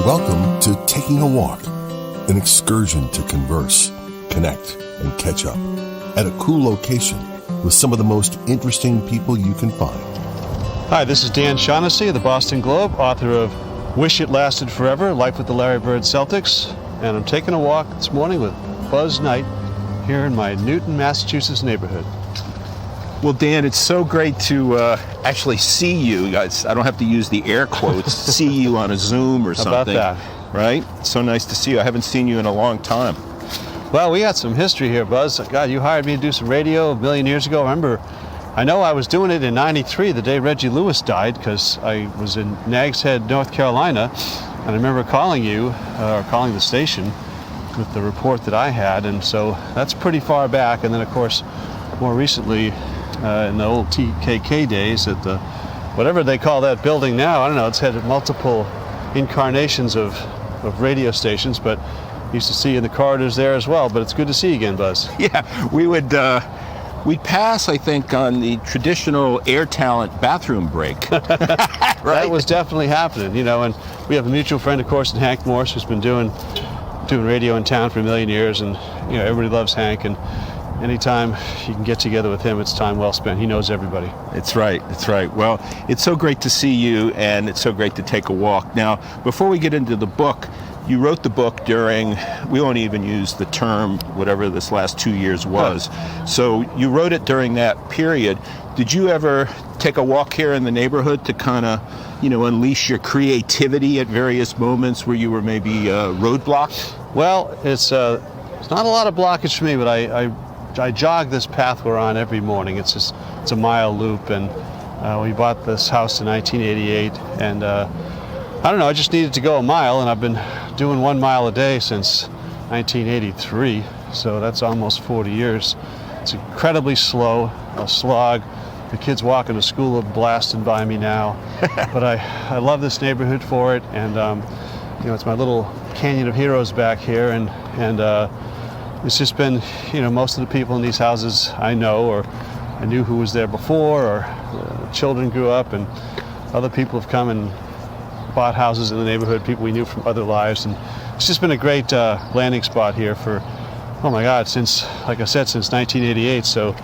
Welcome to Taking a Walk, an excursion to converse, connect, and catch up at a cool location with some of the most interesting people you can find. Hi, this is Dan Shaughnessy of the Boston Globe, author of Wish It Lasted Forever, Life with the Larry Bird Celtics, and I'm taking a walk this morning with Buzz Knight here in my Newton, Massachusetts neighborhood. Well, Dan, it's so great to actually see you guys. I don't have to use the air quotes, see you on a Zoom or something. How about that? Right? It's so nice to see you. I haven't seen you in a long time. Well, we got some history here, Buzz. God, you hired me to do some radio a million years ago. I know I was doing it in '93, the day Reggie Lewis died, because I was in Nags Head, North Carolina, and I remember calling you, or calling the station, with the report that I had, and so that's pretty far back. And then, of course, more recently, in the old TKK days at the, whatever they call that building now, I don't know, it's had multiple incarnations of radio stations, but used to see you in the corridors there as well. But it's good to see you again, Buzz. Yeah, we'd pass, I think, on the traditional Air Talent bathroom break. Right? That was definitely happening, you know, and we have a mutual friend, of course, in Hank Morse, who's been doing radio in town for a million years, and, you know, everybody loves Hank, and anytime you can get together with him, it's time well spent. He knows everybody. That's right. Well, it's so great to see you, and it's so great to take a walk. Now, before we get into the book, you wrote the book during, we won't even use the term, whatever this last 2 years was. So you wrote it during that period. Did you ever take a walk here in the neighborhood to kind of, you know, unleash your creativity at various moments where you were maybe roadblocked? Well, it's not a lot of blockage for me, but I jog this path we're on every morning. It's a mile loop, and we bought this house in 1988, and I don't know, I just needed to go a mile, and I've been doing 1 mile a day since 1983, so that's almost 40 years. It's incredibly slow, a slog. The kids walking to school are blasting by me now, but I love this neighborhood for it, and you know, it's my little canyon of heroes back here, and it's just been, you know, most of the people in these houses I know, or I knew who was there before, or children grew up, and other people have come and bought houses in the neighborhood, people we knew from other lives, and it's just been a great landing spot here for, oh my God, since, like I said, since 1988, so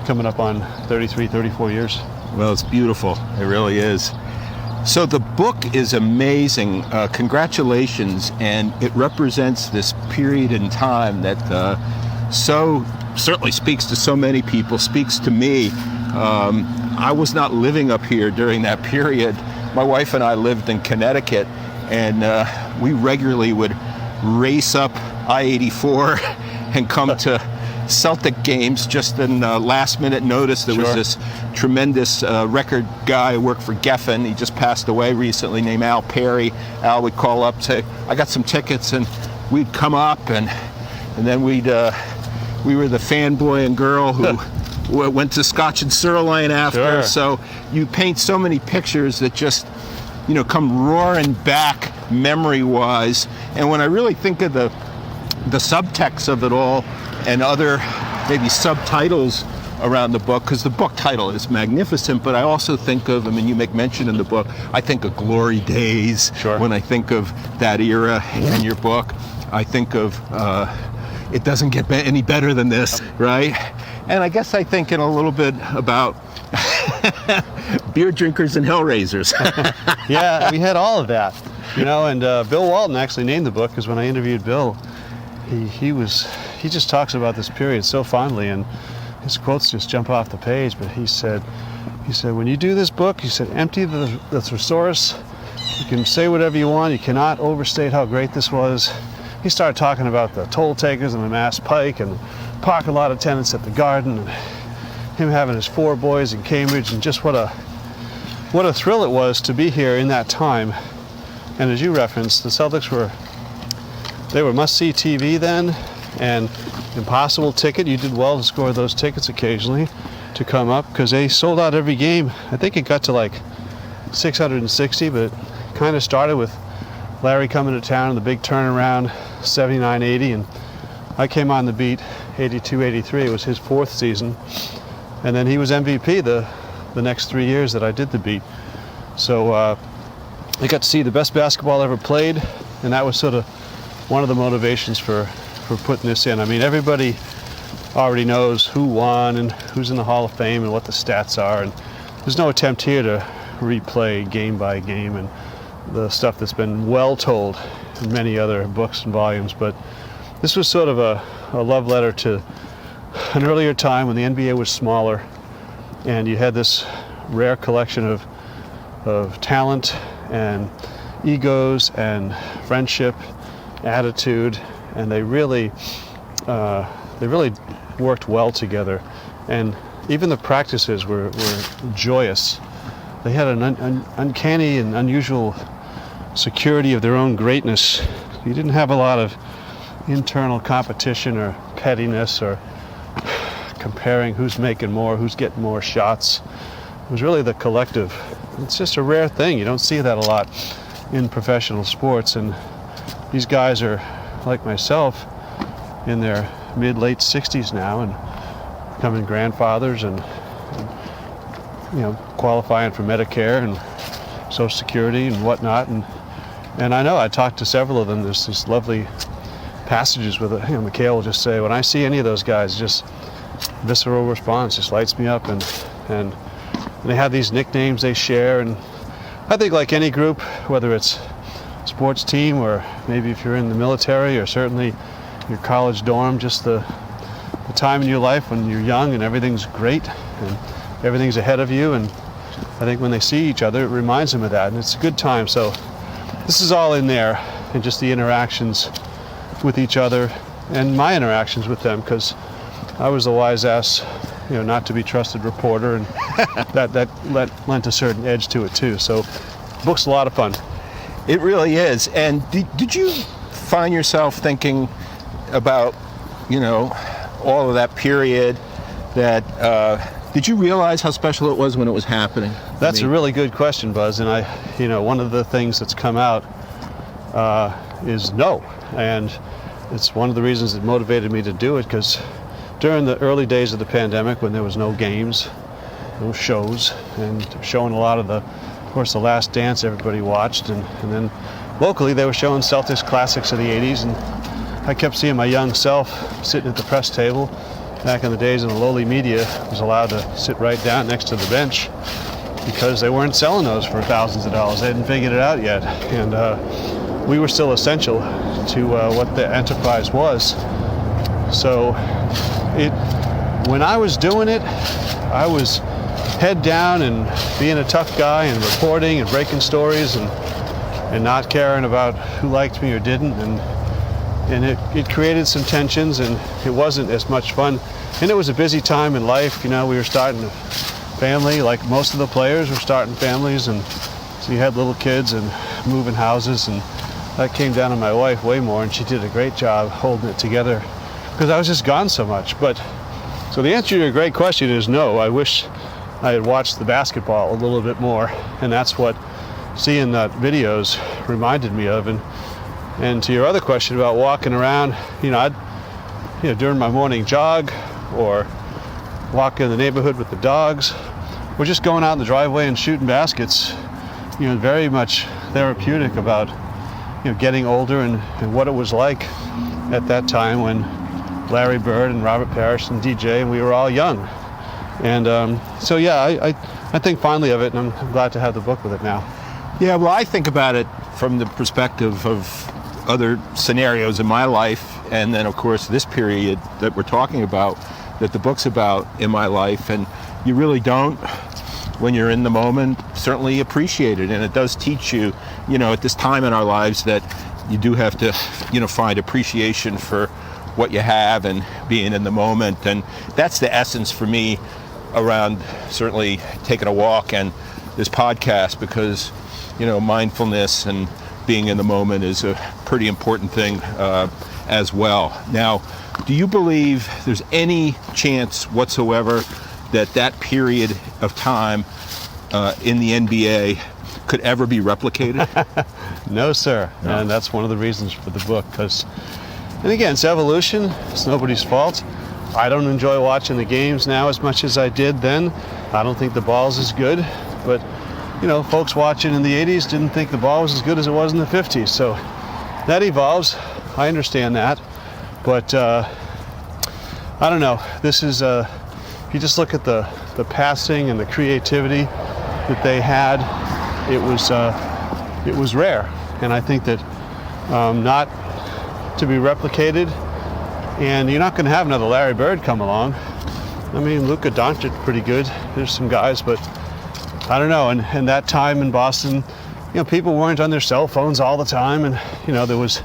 coming up on 33, 34 years. Well, it's beautiful. It really is. So the book is amazing. Congratulations, and it represents this period in time that so certainly speaks to so many people, speaks to me. I was not living up here during that period. My wife and I lived in Connecticut, and we regularly would race up I-84 and come to Celtic games just in last minute notice. There was this tremendous record guy who worked for Geffen. He just passed away recently, named Al Perry. Al would call up, say, I got some tickets, and we'd come up, and then we were the fanboy and girl who went to Scotch and Sirloin after. So you paint so many pictures that just, you know, come roaring back memory-wise. And when I really think of the subtext of it all, and other maybe subtitles around the book, because the book title is magnificent, but I also think of, I mean, you make mention in the book, I think of Glory Days. When I think of that era in your book, I think of it doesn't get any better than this, right? And I guess I think in a little bit about beer drinkers and hellraisers. Yeah, we had all of that, you know, and Bill Walton actually named the book, because when I interviewed Bill, he just talks about this period so fondly, and his quotes just jump off the page. But he said, when you do this book, he said, empty the thesaurus. You can say whatever you want. You cannot overstate how great this was. He started talking about the toll takers and the Mass Pike and the parking lot attendants at the Garden, and him having his 4 boys in Cambridge, and just what a thrill it was to be here in that time. And as you referenced, the Celtics were must-see TV then, and impossible ticket. You did well to score those tickets occasionally to come up, because they sold out every game. I think it got to like 660, but it kind of started with Larry coming to town and the big turnaround, 79-80, and I came on the beat 82-83. It was his 4th season, and then he was MVP the next 3 years that I did the beat. So I got to see the best basketball ever played, And that was sort of one of the motivations for putting this in. I mean, everybody already knows who won and who's in the Hall of Fame and what the stats are, and there's no attempt here to replay game by game and the stuff that's been well told in many other books and volumes. But this was sort of a love letter to an earlier time when the NBA was smaller and you had this rare collection of talent and egos and friendship, attitude, and they really worked well together. And even the practices were joyous. They had an uncanny and unusual security of their own greatness. You didn't have a lot of internal competition or pettiness or comparing who's making more, who's getting more shots. It was really the collective. It's just a rare thing. You don't see that a lot in professional sports, and these guys are like myself in their mid-late 60s now and becoming grandfathers and qualifying for Medicare and Social Security and whatnot, and I know I talked to several of them. There's these lovely passages with it. Mikhail will just say, when I see any of those guys, just visceral response just lights me up, and they have these nicknames they share. And I think like any group, whether it's a sports team or maybe if you're in the military or certainly your college dorm, just the time in your life when you're young and everything's great and everything's ahead of you, and I think when they see each other it reminds them of that, and it's a good time. So this is all in there, and just the interactions with each other and my interactions with them, because I was the wise ass, not to be trusted reporter, and that lent a certain edge to it too. So the book's a lot of fun. It really is. And did you find yourself thinking about, all of that period, that did you realize how special it was when it was happening? That's a really good question, Buzz. And one of the things that's come out is no. And it's one of the reasons that motivated me to do it, because during the early days of the pandemic, when there was no games, no shows, and showing a lot of of course, The Last Dance everybody watched, and then locally they were showing Celtics classics of the 80s, and I kept seeing my young self sitting at the press table. Back in the days when the lowly media was allowed to sit right down next to the bench because they weren't selling those for thousands of dollars. They hadn't figured it out yet, and we were still essential to what the enterprise was. So when I was doing it, I was head down and being a tough guy and reporting and breaking stories and not caring about who liked me or didn't, and it created some tensions, and it wasn't as much fun. And it was a busy time in life. We were starting a family, like most of the players were starting families, and so you had little kids and moving houses, and that came down to my wife way more, and she did a great job holding it together because I was just gone so much. So the answer to your great question is no. I wish I had watched the basketball a little bit more, and that's what seeing that videos reminded me of. And to your other question about walking around, I'd during my morning jog, or walking in the neighborhood with the dogs, or just going out in the driveway and shooting baskets, very much therapeutic about getting older and what it was like at that time when Larry Bird and Robert Parrish and DJ, and we were all young. And so yeah, I think fondly of it, and I'm glad to have the book with it now. Yeah, well, I think about it from the perspective of other scenarios in my life, and then of course this period that we're talking about, that the book's about in my life, and you really don't, when you're in the moment, certainly appreciate it. And it does teach you, at this time in our lives, that you do have to, find appreciation for what you have and being in the moment. And that's the essence for me around certainly Taking a Walk and this podcast, because mindfulness and being in the moment is a pretty important thing as well. Now, do you believe there's any chance whatsoever that period of time in the NBA could ever be replicated? No, sir. No. And that's one of the reasons for the book, and again, it's evolution. It's nobody's fault. I don't enjoy watching the games now as much as I did then. I don't think the ball's as good, but folks watching in the 80s didn't think the ball was as good as it was in the 50s. So that evolves. I understand that, but I don't know. This is if you just look at the passing and the creativity that they had, it was rare, and I think that not to be replicated. And you're not going to have another Larry Bird come along. I mean, Luka Doncic pretty good. There's some guys, but I don't know. And that time in Boston, people weren't on their cell phones all the time, and there was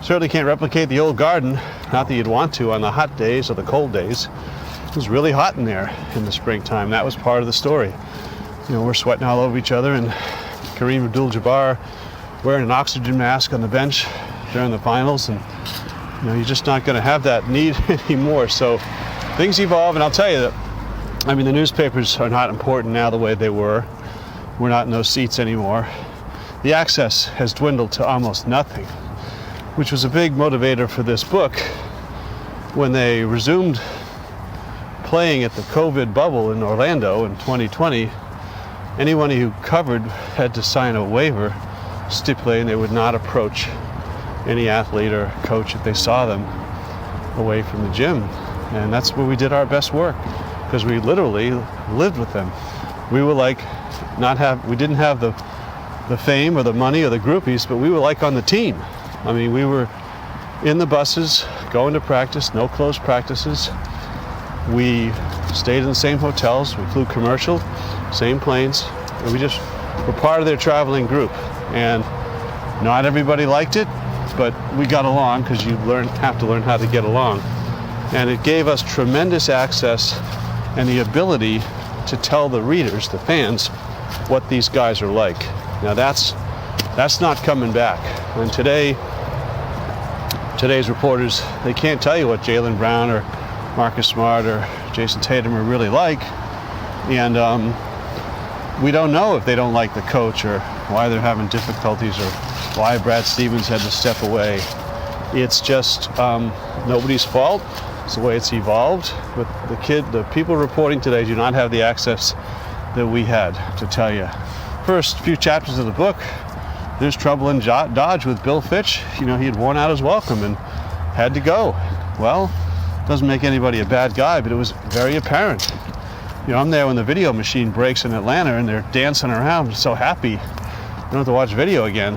certainly can't replicate the old Garden. Not that you'd want to on the hot days or the cold days. It was really hot in there in the springtime. That was part of the story. We're sweating all over each other, and Kareem Abdul-Jabbar wearing an oxygen mask on the bench during the finals, and you're just not going to have that need anymore. So things evolve, and I'll tell you that, the newspapers are not important now the way they were. We're not in those seats anymore. The access has dwindled to almost nothing, which was a big motivator for this book. When they resumed playing at the COVID bubble in Orlando in 2020, anyone who covered had to sign a waiver stipulating they would not approach any athlete or coach if they saw them away from the gym. And that's where we did our best work, because we literally lived with them. We were like, we didn't have the fame or the money or the groupies, but we were like on the team. We were in the buses, going to practice, no closed practices. We stayed in the same hotels, we flew commercial, same planes, and we just were part of their traveling group. And not everybody liked it, but we got along, because you have to learn how to get along. And it gave us tremendous access and the ability to tell the readers, the fans, what these guys are like. Now that's not coming back. And today's reporters, they can't tell you what Jaylen Brown or Marcus Smart or Jason Tatum are really like. And we don't know if they don't like the coach, or why they're having difficulties, or why Brad Stevens had to step away. It's just nobody's fault. It's the way it's evolved. But the people reporting today do not have the access that we had to tell you. First few chapters of the book, there's trouble in Dodge with Bill Fitch. He had worn out his welcome and had to go. Well, doesn't make anybody a bad guy, but it was very apparent. I'm there when the video machine breaks in Atlanta, and they're dancing around, so happy. I don't have to watch video again.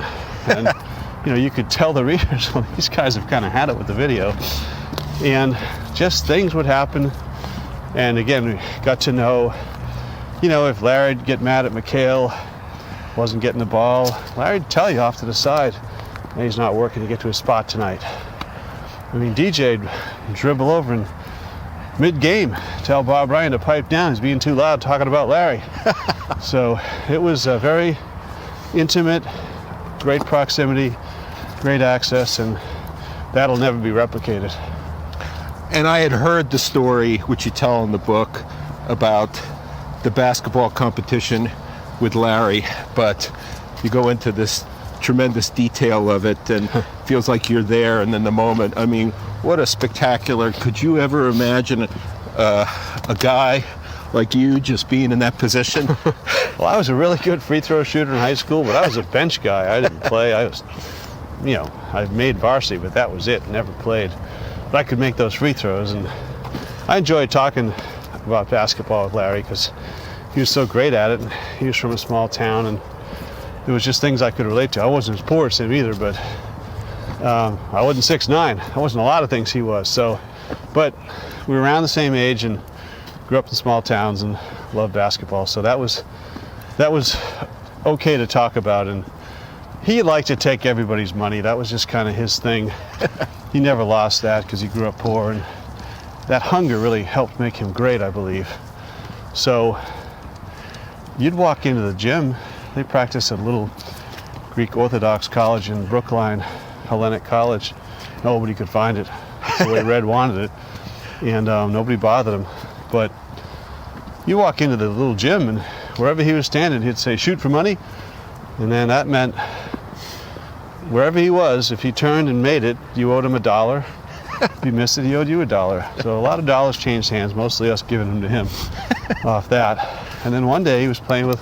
And you could tell the readers, well, these guys have kind of had it with the video. And just things would happen. And again, we got to know, if Larry'd get mad at McHale, wasn't getting the ball, Larry'd tell you off to the side, and he's not working to get to his spot tonight. DJ'd dribble over in mid-game, tell Bob Ryan to pipe down, he's being too loud talking about Larry. So it was a very intimate, great proximity, great access, and that'll never be replicated. And I had heard the story, which you tell in the book, about the basketball competition with Larry, but you go into this tremendous detail of it, and feels like you're there and in the moment. What a spectacular, could you ever imagine a guy like you just being in that position? Well, I was a really good free throw shooter in high school, but I was a bench guy. I didn't play. I was, I made varsity, but that was it. Never played. But I could make those free throws, and I enjoyed talking about basketball with Larry, because he was so great at it. And he was from a small town, and it was just things I could relate to. I wasn't as poor as him either, but I wasn't 6'9". I wasn't a lot of things he was. So, but we were around the same age and grew up in small towns and loved basketball. So that was okay to talk about. And he liked to take everybody's money. That was just kind of his thing. He never lost that, because he grew up poor, and that hunger really helped make him great, I believe. So you'd walk into the gym. They practice at a little Greek Orthodox college in Brookline, Hellenic College. Nobody could find it. That's the way Red wanted it. And nobody bothered him. But you walk into the little gym, and wherever he was standing, he'd say, "Shoot for money." And then that meant wherever he was, if he turned and made it, you owed him $1. If you missed it, he owed you $1. So a lot of dollars changed hands, mostly us giving them to him off that. And then one day he was playing with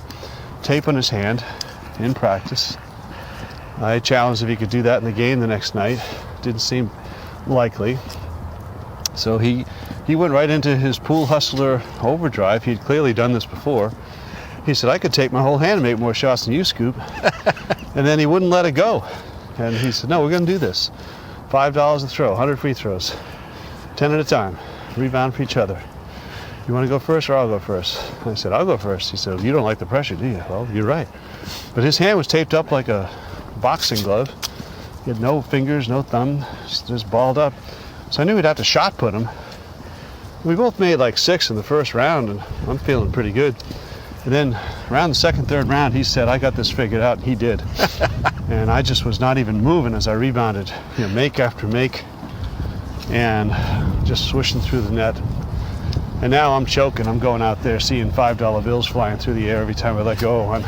tape on his hand in practice, I challenged if he could do that in the game the next night. Didn't seem likely. So he went right into his pool hustler overdrive. He'd clearly done this before. He said, I could take my whole hand and make more shots than you, Scoop. And then he wouldn't let it go. And he said, no, we're going to do this. $5 a throw, 100 free throws, 10 at a time, rebound for each other. You want to go first or I'll go first? I said, I'll go first. He said, you don't like the pressure, do you? Well, you're right. But his hand was taped up like a boxing glove. He had no fingers, no thumb, just balled up. So I knew we'd have to shot put him. We both made like 6 in the first round, and I'm feeling pretty good. And then around the second, third round, he said, I got this figured out, and he did. And I just was not even moving as I rebounded, make after make, and just swishing through the net. And now I'm choking. I'm going out there seeing $5 bills flying through the air every time I let go of one.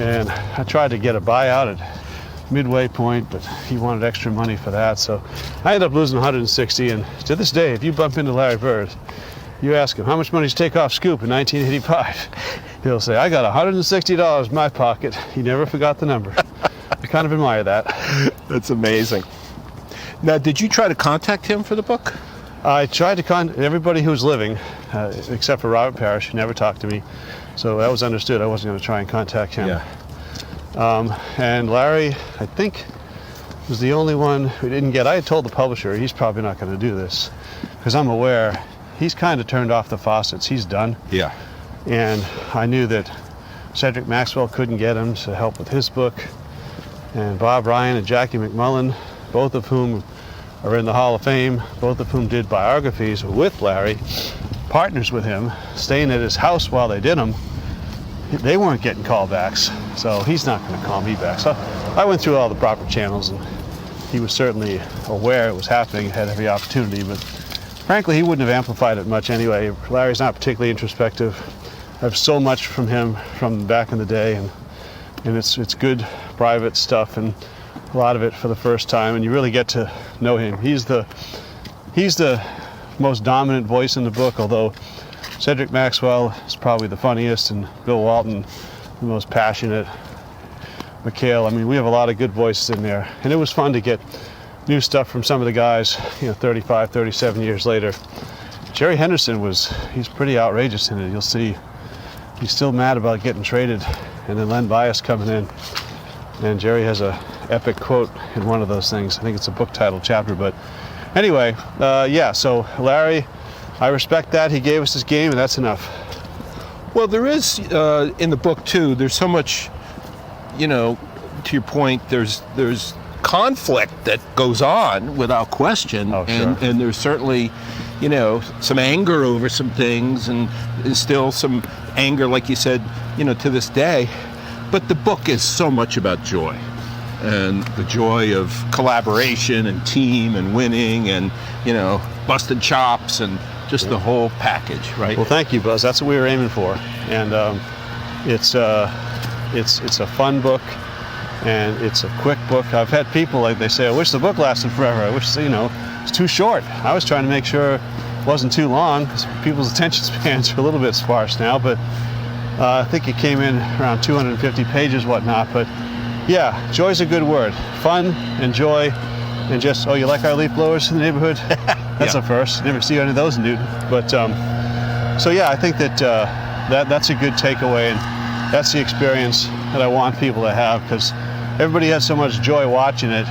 And I tried to get a buyout at midway point, but he wanted extra money for that. So I ended up losing 160. And to this day, if you bump into Larry Bird, you ask him, how much money did you take off Scoop in 1985? He'll say, I got $160 in my pocket. He never forgot the number. I kind of admire that. That's amazing. Now, did you try to contact him for the book? I tried to contact everybody who was living, except for Robert Parrish. He never talked to me. So that was understood. I wasn't going to try and contact him. Yeah. And Larry, I think, was the only one who didn't get. I had told the publisher he's probably not going to do this, because I'm aware he's kind of turned off the faucets. He's done. Yeah. And I knew that Cedric Maxwell couldn't get him to help with his book. And Bob Ryan and Jackie McMullen, both of whom are in the Hall of Fame, both of whom did biographies with Larry, partners with him, staying at his house while they did them. They weren't getting callbacks, so he's not going to call me back. So I went through all the proper channels, and he was certainly aware it was happening, had every opportunity, but frankly, he wouldn't have amplified it much anyway. Larry's not particularly introspective. I have so much from him from back in the day, and it's good private stuff, and a lot of it for the first time, and you really get to know him. He's the most dominant voice in the book, although Cedric Maxwell is probably the funniest, and Bill Walton the most passionate. McHale, I mean, we have a lot of good voices in there, and it was fun to get new stuff from some of the guys, 35, 37 years later. Jerry Henderson he's pretty outrageous in it. You'll see he's still mad about getting traded, and then Len Bias coming in, and Jerry has a epic quote in one of those things. I think it's a book title chapter, but anyway, so Larry, I respect that. He gave us his game, and that's enough. Well, there is, in the book too, there's so much, to your point, there's conflict that goes on without question. Oh, sure. And there's certainly, some anger over some things, and still some anger, like you said, to this day. But the book is so much about joy, and the joy of collaboration and team and winning and, busted chops and just the whole package, right? Well, thank you, Buzz. That's what we were aiming for. And it's a fun book, and it's a quick book. I've had people, like, they say, I wish the book lasted forever. I wish, it's too short. I was trying to make sure it wasn't too long, because people's attention spans are a little bit sparse now, but I think it came in around 250 pages, whatnot. But yeah, joy's a good word. Fun and joy, and just, you like our leaf blowers in the neighborhood? That's a first. Never see any of those in Newton. But I think that's a good takeaway, and that's the experience that I want people to have, because everybody has so much joy watching it,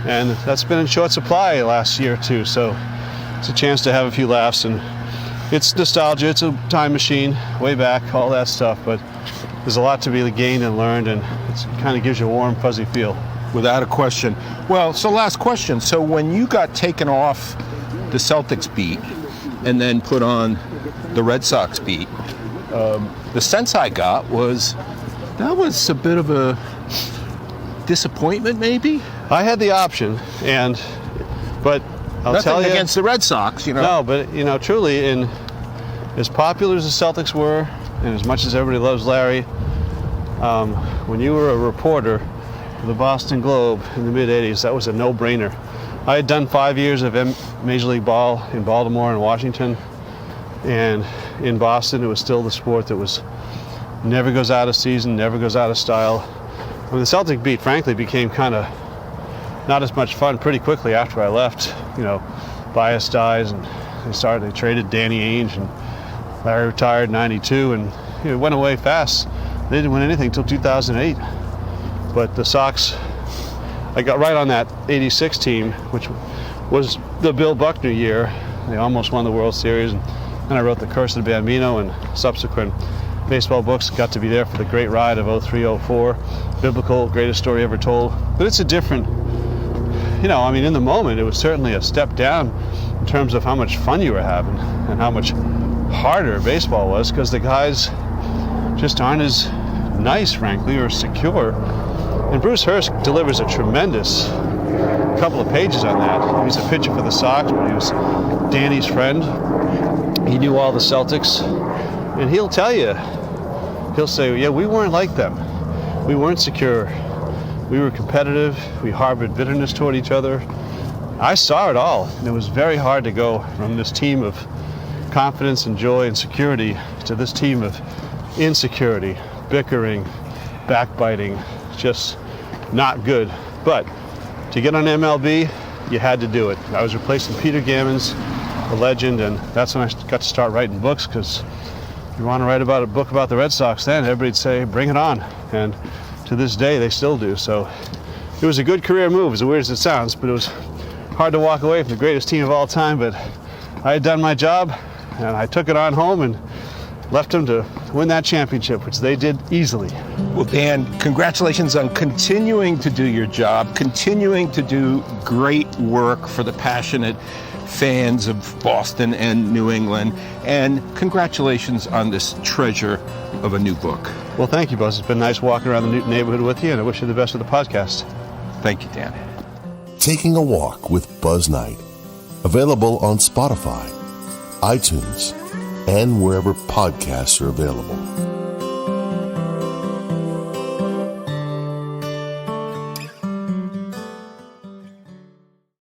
and that's been in short supply last year or two. So it's a chance to have a few laughs, and it's nostalgia. It's a time machine, way back, all that stuff. But there's a lot to be gained and learned, and it kind of gives you a warm, fuzzy feel. Without a question. Well, so last question. So when you got taken off the Celtics beat and then put on the Red Sox beat, the sense I got was that was a bit of a disappointment, maybe? I had the option, but I'll Nothing tell you, against the Red Sox, No, but truly, in as popular as the Celtics were, and as much as everybody loves Larry, when you were a reporter for the Boston Globe in the mid-'80s, that was a no-brainer. I had done 5 years of Major League Ball in Baltimore and Washington, and in Boston it was still the sport that was never goes out of season, never goes out of style. the Celtic beat, frankly, became kind of not as much fun pretty quickly after I left. Bias dies, and they traded Danny Ainge, and Larry retired in 92, and it went away fast. They didn't win anything until 2008. But the Sox, I got right on that 86 team, which was the Bill Buckner year. They almost won the World Series, and then I wrote The Curse of the Bambino and subsequent baseball books. Got to be there for the great ride of 03-04, biblical, greatest story ever told. But it's a different, in the moment, it was certainly a step down in terms of how much fun you were having and how much harder baseball was, because the guys just aren't as nice, frankly, or secure. And Bruce Hurst delivers a tremendous couple of pages on that. He was a pitcher for the Sox, but he was Danny's friend. He knew all the Celtics, and he'll tell you, he'll say, yeah, we weren't like them. We weren't secure. We were competitive. We harbored bitterness toward each other. I saw it all, and it was very hard to go from this team of confidence and joy and security to this team of insecurity, bickering, backbiting, just not good. But to get on MLB, you had to do it. I was replacing Peter Gammons, a legend, and that's when I got to start writing books, because if you want to write about a book about the Red Sox then, everybody'd say, bring it on. And to this day, they still do. So it was a good career move, as weird as it sounds, but it was hard to walk away from the greatest team of all time. But I had done my job, and I took it on home and left them to win that championship, which they did easily. Well, Dan, congratulations on continuing to do your job, continuing to do great work for the passionate fans of Boston and New England, and congratulations on this treasure of a new book. Well, thank you, Buzz. It's been nice walking around the Newton neighborhood with you, and I wish you the best with the podcast. Thank you, Dan. Taking a Walk with Buzz Knight. Available on Spotify, iTunes, and wherever podcasts are available.